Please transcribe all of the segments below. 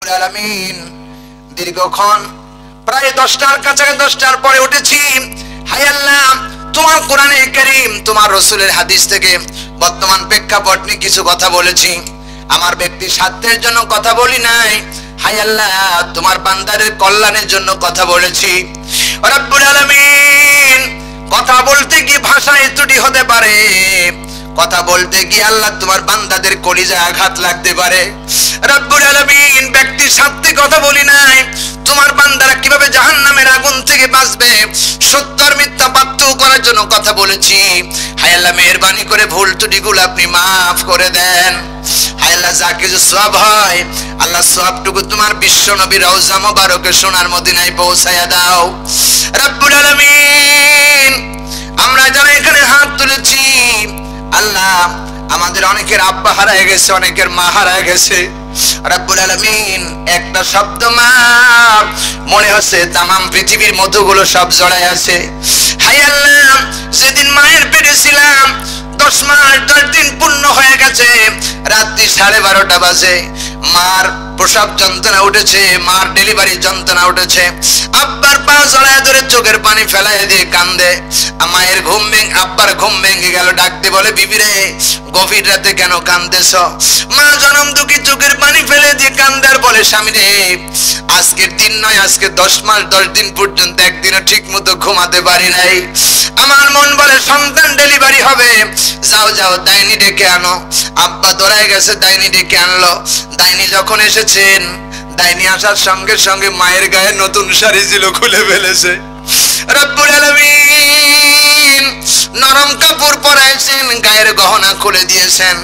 রব্বুল আলামিন দীর্ঘক্ষণ প্রায় 10টার কাছাকাছি 10টার পরে উঠেছি। হায় আল্লাহ, তোমার কোরআনে কারীম, তোমার রাসূলের হাদিস থেকে বর্তমান প্রেক্ষাপট নিয়ে কিছু কথা বলেছি। আমার ব্যক্তি স্বার্থের জন্য কথা বলি নাই। হায় আল্লাহ, তোমার বান্দাদের কল্যাণের জন্য কথা বলেছি। রব্বুল আলামিন, কথা বলতে কি ভাষায় ত্রুটি হতে পারে, কথা বলতে কি আল্লাহ তোমার বান্দাদের কলিজায় আঘাত লাগতে পারে। রব্বুল আলামিন, ব্যক্তির স্বার্থে কথা বলি নাই। তোমার বান্দারা কিভাবে জাহান্নামের আগুন থেকে বাঁচবে, সত্য আর মিথ্যা পার্থক্য করার জন্য কথা বলেছি। হায় আল্লাহ, মেহেরবানি করে ভুল ত্রুটিগুলো আপনি মাফ করে দেন। হায় আল্লাহ, যা কিছু সওয়াব হয় আল্লাহ সওয়াবটুকু তোমার বিশ্ব নবী রওজা মোবারকে সোনার মদিনায় পৌঁছায়া দাও। রব্বুল আলামিন, আমরা যারা এখানে হাত তুলেছি আল্লাহ, আমাদের অনেকের আব্বা হারায় গেছে, অনেকের মা হারায় গেছে। রব্বুল আলামিন, একটা শব্দ মা মনে হচ্ছে তামাম পৃথিবীর মধুগুলো সব জড়ায় আছে। হায় আল্লাহ, যেদিন মায়ের পেটে ছিলাম 10 মাস 10 দিন পূর্ণ হয়ে গেছে, রাত্রি 12:30 বাজে, মার প্রসব যন্ত্রণা উঠেছে, মার ডেলিভারি যন্ত্রণা উঠেছে। আব্বার পা জড়ায় ধরে চোখের পানি ফেলায় দিয়ে কান্দে। মায়ের ঘুম ভেঙে, আব্বার ঘুম ভেঙে গেল। ডাকতে বলে, বিবি রে, গভীর রাতে কেন কান্দেছ? মা জনম দুঃখী চোখের পানি ফেলে দিয়ে কান্দার বলে, স্বামী রে, আজকের দিন নয়, আজকে 10 মাস 10 দিন পর্যন্ত একদিনও ঠিক মতো ঘুমাতে পারি নাই। আমার মন বলে সন্তান ডেলিভারি হবে, যাও যাও ডাইনি ডেকে আনো। আব্বা দৌড়ায় গেছে, ডাইনি ডেকে আনলো। ডাইনি যখন এসেছেন, ডাইনি আসার সঙ্গে সঙ্গে মায়ের গায়ে নতুন শাড়ি ছিল খুলে ফেলেছে। রব্বুল আলামিন নরম কাপড় পরাইছেন, গায়ের গহনা খুলে দিয়েছেন।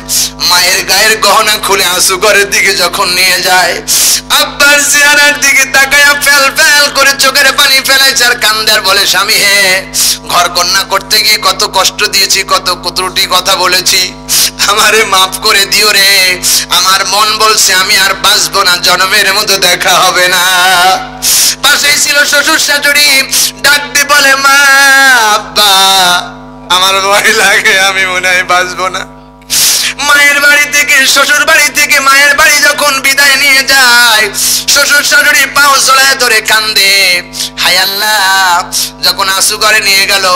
মায়ের গায়ের গহনা খুলে আঁসু ঘরের দিকে যখন নিয়ে যায়, আব্বার চেহারার দিকে তাকায়া ফেল ফেল করে চোখের পানি ফেলাইছে আর কান্দার বলে, স্বামী হে, ঘর কন্যা করতে গিয়ে কত কষ্ট দিয়েছি, কত ত্রুটি কথা বলেছি, আমারে মাফ করে দিও রে। আমার মন বলছে আমি আর বাঁচবো না, জন্মের মতো দেখা হবে না। পাশেই ছিল শ্বশুর শাশুড়ি, ডাক দিয়ে বলে, মা, আব্বা, আমার ভয় লাগে, আমি মনে হয় বাঁচবো না। মায়ের বাড়ি থেকে, শ্বশুর বাড়ি থেকে মায়ের বাড়ি যখন বিদায় নিয়ে যায়, শ্বশুর শাশুড়ি পাও জড়ায় ধরে কান্দে। হায় আল্লাহ, যখন আঁসু ঘরে নিয়ে গেল,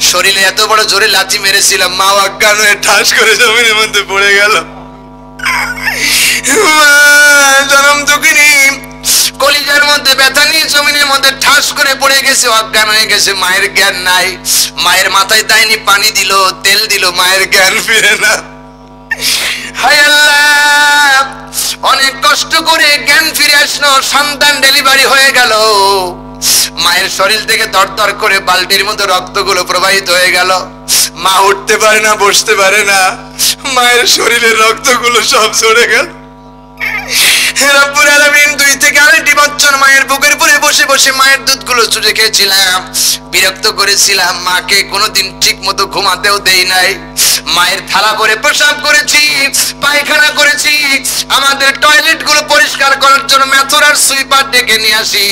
শরীরে এত বড় জোরে লাথি মেরেছিলাম, মা অজ্ঞান হয়ে ঠাস করে জমিনের মধ্যে পড়ে গেল। জনম দুঃখিনী কলিজার মধ্যে ব্যথা নিয়ে জমিনের মধ্যে ঠাস করে পড়ে গেছে, অজ্ঞান হয়ে গেছে, মায়ের জ্ঞান নাই। মায়ের মাথায় ডাইনি পানি দিল, তেল দিল, মায়ের জ্ঞান ফিরে না। হায় আল্লাহ, অনেক কষ্ট করে জ্ঞান ফিরে আসলো, সন্তান ডেলিভারি হয়ে গেল। মায়ের শরীর থেকে দরদর করে বালতির মতো রক্তগুলো প্রবাহিত হয়ে গেল। মা উঠতে পারে না, বসতে পারে না, মায়ের শরীরের রক্তগুলো সব ঝরে গেল। রব্বুল আলামিন, 2 থেকে 2.5 বছর মায়ের বুকের উপরে বসে বসে মায়ের দুধগুলো চুষে খেয়েছিলাম, বিরক্ত করেছিলাম, মাকে কোনোদিন ঠিক মতো ঘুমাতেও দেই নাই। মায়ের থালা ভরে প্রসাব করেছি, পায়খানা করেছি। আমাদের টয়লেট গুলো পরিষ্কার করার জন্য মেথর আর সুইপার ডেকে নিয়ে আসি।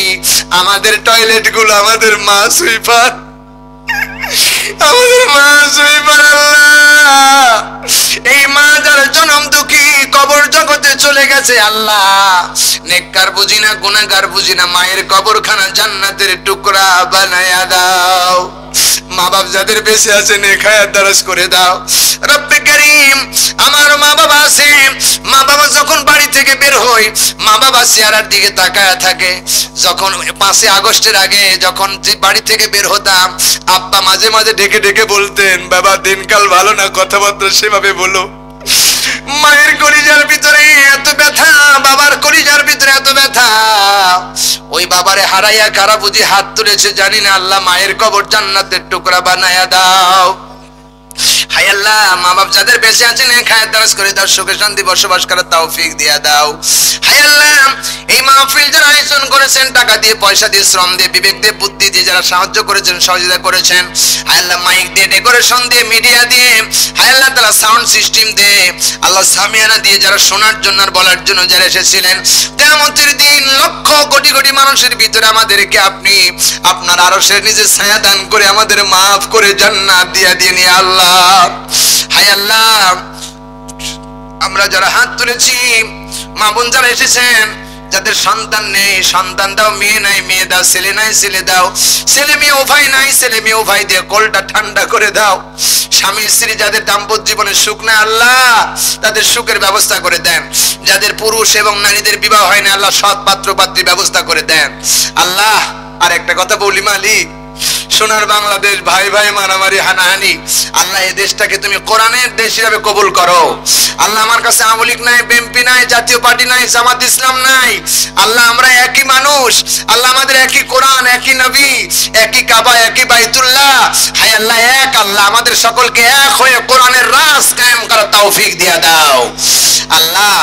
আমাদের টয়লেট গুলো আমাদের মা সুইপার, আমাদের মা সুইপার। আল্লাহ, এই মা যারা জনম দুঃখী কবর জগতে চলে গেছে, আল্লাহ নেককার বুঝি না, গুনাহগার বুঝি না, মায়ের কবরখানা জান্নাতের টুকরা বানায়া দাও। মা বাপ যাদের বেঁচে আছে নেখায়াত দারাজ করে দাও। রব্বে কারীম, আমার মা বাবা আছে, মা বাবা যখন বাড়ি থেকে বের হয়, মা বাবা চেহারার দিকে তাকায়া থাকে। যখন 5 আগস্টের আগে যখন বাড়ি থেকে বের হতাম, আব্বা মাঝে মাঝে ডেকে ডেকে বলতেন, বাবা দিনকাল ভালো না, কথাবার্তা সেভাবে বলো। মায়ের কলিজার ভিতরে এত ব্যথা, বাবার কলিজার ভিতরে এত ব্যথা। ওই বাবারে হারাইয়া কারা বুঝি হাত তুলেছে জানি না। আল্লাহ, মায়ের কবর জান্নাতের টুকরা বানায়া দাও। হায় আল্লাহ, মা বাপ যাদের বেঁচে আছেন নেখায়াত দারাজ করে দাও, সুখে শান্তি বসবাস করার তৌফিক দিয়া দাও। হায় আল্লাহ, এই মাহফিল যারা আয়োজন করেছেন, টাকা দিয়ে, পয়সা দিয়ে, শ্রম দিয়ে, বিবেক দিয়ে, বুদ্ধি দিয়ে যারা সাহায্য করেছেন, সহযোগিতা করেছেন, হায় আল্লাহ, মাইক দিয়ে, ডেকোরেশন দিয়ে, মিডিয়া দিয়ে, হায় আল্লাহ তাআলা সাউন্ড সিস্টেম দিয়ে, আল্লাহ সামিয়ানা দিয়ে যারা শোনার জন্য আর বলার জন্য যারা এসেছিলেন, কিয়ামতের দিন লক্ষ কোটি কোটি মানুষের ভিতরে আমাদেরকে আপনি আপনার আরশের নিচে ছায়া দান করে আমাদের মাফ করে জান্নাত দিয়া দিয়ে নিয়ে আল্লাহ। হায় আল্লাহ, আমরা যারা হাত তুলেছি, মা বোন যারা এসেছেন, যাদের সন্তান নেই সন্তান দাও, মেয়ে নাই মেয়ে দাও, ছেলে নাই ছেলে দাও, ছেলে মেয়ে উভয় নাই ছেলে মেয়ে উভয় দিয়ে কোলটা ঠান্ডা করে দাও। স্বামী স্ত্রী যাদের দাম্পত্য জীবনে সুখ নাই আল্লাহ তাদের সুখের ব্যবস্থা করে দেন। যাদের পুরুষ এবং নারীদের বিবাহ হয় না আল্লাহ সৎ পাত্র পাত্রী ব্যবস্থা করে দেন। আল্লাহ আর একটা কথা বলি মালিক, সোনার বাংলাদেশ ভাই ভাই মারামারি হানাহানি, আল্লাহ এই দেশটাকে তুমি কোরআনের দেশ হিসাবে কবুল করো। আল্লাহ আমার কাছে আওয়ামী লীগ নাই, বিএনপি নাই, জাতীয় পার্টি নাই, জামাত ইসলাম নাই। আল্লাহ আমরা একই মানুষ, আল্লাহ আমাদের একই কোরআন, একই নবী, একই কাবা, একই বাইতুল্লাহ। হায় আল্লাহ এক আল্লাহ আমাদের সকলকে এক হয়ে কোরআনের রাজ কায়েম করার তৌফিক দিয়ে দাও। আল্লাহ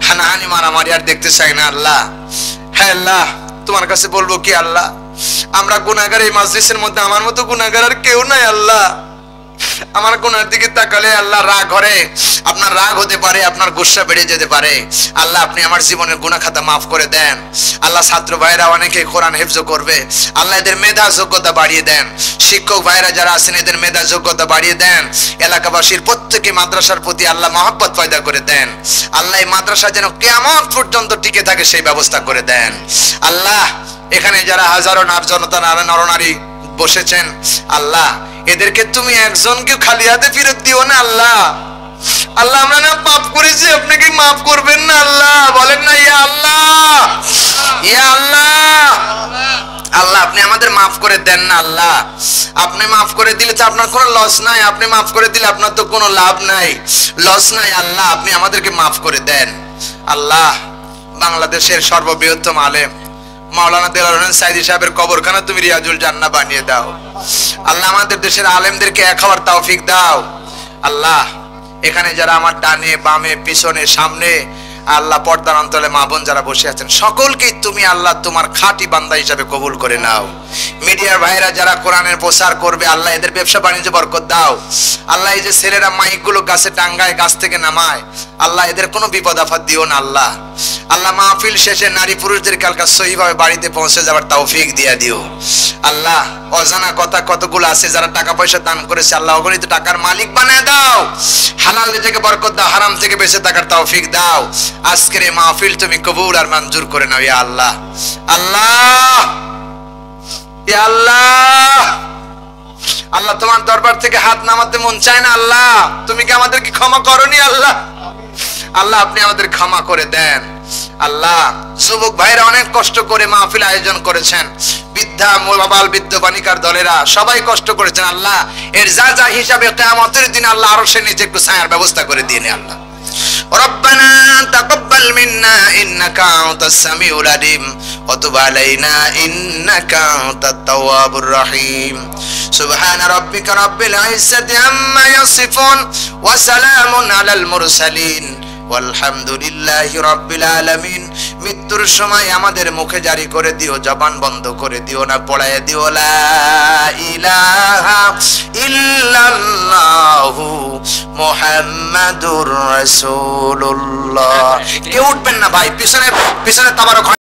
হানাহানি মারামারি আর দেখতে চাই না আল্লাহ। হ্যাঁ আল্লাহ তোমার কাছে বলবো কি আল্লাহ, আমরা গুনাহগার, এই মাজলিসের মধ্যে আমার মতো গুনাহগার আর কেউ নাই আল্লাহ। আমার গুনার দিকে তাকালে আল্লাহ রাগ করে, আপনার রাগ হতে পারে, আপনার গুসা বেড়ে যেতে পারে। আল্লাহ আপনি আমার জীবনের গুনাহ খাতা মাফ করে দেন। আল্লাহ ছাত্র ভাইরা অনেকে কোরআন হিফজ করবে, আল্লাহ এদের মেধা যোগ্যতা বাড়িয়ে দেন। শিক্ষক ভাইরা যারা আছেন এদের মেধা যোগ্যতা বাড়িয়ে দেন। এলাকাবাসীর প্রত্যেকে মাদ্রাসার প্রতি আল্লাহ মহব্বত পয়দা করে দেন। আল্লাহ এই মাদ্রাসা যেন কিয়ামত পর্যন্ত টিকে থাকে সেই ব্যবস্থা করে দেন। আল্লাহ এখানে যারা হাজারো জনতা নরনারী বসেছেন আল্লাহ এদেরকে তুমি একজনকে খালি হাতে ফেরত দিও না আল্লাহ। আল্লাহ আমরা না পাপ করেছি, আপনি কি মাফ করবেন না আল্লাহ? বলেন না ইয়া আল্লাহ, ইয়া আল্লাহ। আল্লাহ আপনি আমাদের মাফ করে দেন না আল্লাহ। আপনি মাফ করে দিলে তো আপনার কোনো লস নাই, আপনি মাফ করে দিলে আপনার তো কোনো লাভ নাই, লস নাই। আল্লাহ আপনি আমাদেরকে মাফ করে দেন আল্লাহ। বাংলাদেশের সর্ববৃহত্তম আলেম মাওলানা দেলাওয়ার হোসেন সাইদি সাহেবের কবরখানা তুমি রিয়াজুল জান্নাহ বানিয়ে দাও আল্লাহ। আমাদের দেশের আলেমদেরকে এক হওয়ার তৌফিক দাও আল্লাহ। এখানে যারা আমার ডানে বামে পিছনে সামনে আল্লাহ পর্দার অন্তরে মা বোন যারা বসে আছেন সকলকেই তুমি আল্লাহ তোমার খাঁটি বান্দা হিসাবে কবুল করে নাও। মিডিয়ার ভাইরা যারা কোরআনের প্রচার করবে আল্লাহ এদের ব্যবসা বাণিজ্য বরকত দাও আল্লাহ। এই যে ছেলেরা মাইকগুলো গাছে টাঙ্গায়, গাছ থেকে নামায় আল্লাহ এদের কোনো বিপদ আফাত দিও না আল্লাহ। আল্লাহ মাহফিল শেষে নারী পুরুষদের কালকা সহিভাবে বাড়িতে পৌঁছে যাওয়ার তৌফিক দিয়ে দিও আল্লাহ। অজানা কথা কতগুলো আছে যারা টাকা পয়সা দান করেছে আল্লাহ অগণিত টাকার মালিক বানায় দাও। হালাল থেকে বরকত দাও, হারাম থেকে বেঁচে থাকার তৌফিক দাও। আজকের এই মাহফিল তুমি কবুল আর মঞ্জুর করে নাও ইয়া আল্লাহ। আল্লাহ ইয়া আল্লাহ, আল্লাহ তোমার দরবার থেকে হাত নামাতে মন চায় না আল্লাহ। তুমি কি আমাদেরকে ক্ষমা করনি আল্লাহ? আল্লাহ আপনি আমাদের ক্ষমা করে দেন আল্লাহ। যুবক ভাইরা অনেক কষ্ট করে মাহফিল আয়োজন করেছেন, বৃদ্ধা মোবাইল বৃদ্ধ বানিকার দলেরা সবাই কষ্ট করেছেন আল্লাহ। এর যা যা হিসাবে কিয়ামতের দিন আল্লাহ আরো সে নিচে একটু ছায়ার ব্যবস্থা করে দিন আল্লাহ। ربنا تقبل منا إنك أنت السميع العليم وتب علينا إنك أنت التواب الرحيم سبحان ربك رب العزة عما يصفون وسلام على المرسلين والحمدلله رب العالمين। মৃত্যুর সময় আমাদের মুখে জারি করে দিও, জবান বন্ধ করে দিও না, পড়ায় দিও লা ইলাহা ইল্লাল্লাহু মুহাম্মাদুর রাসূলুল্লাহ। কেউ উঠবেন না ভাই, পিছনে পিছনে তাবারক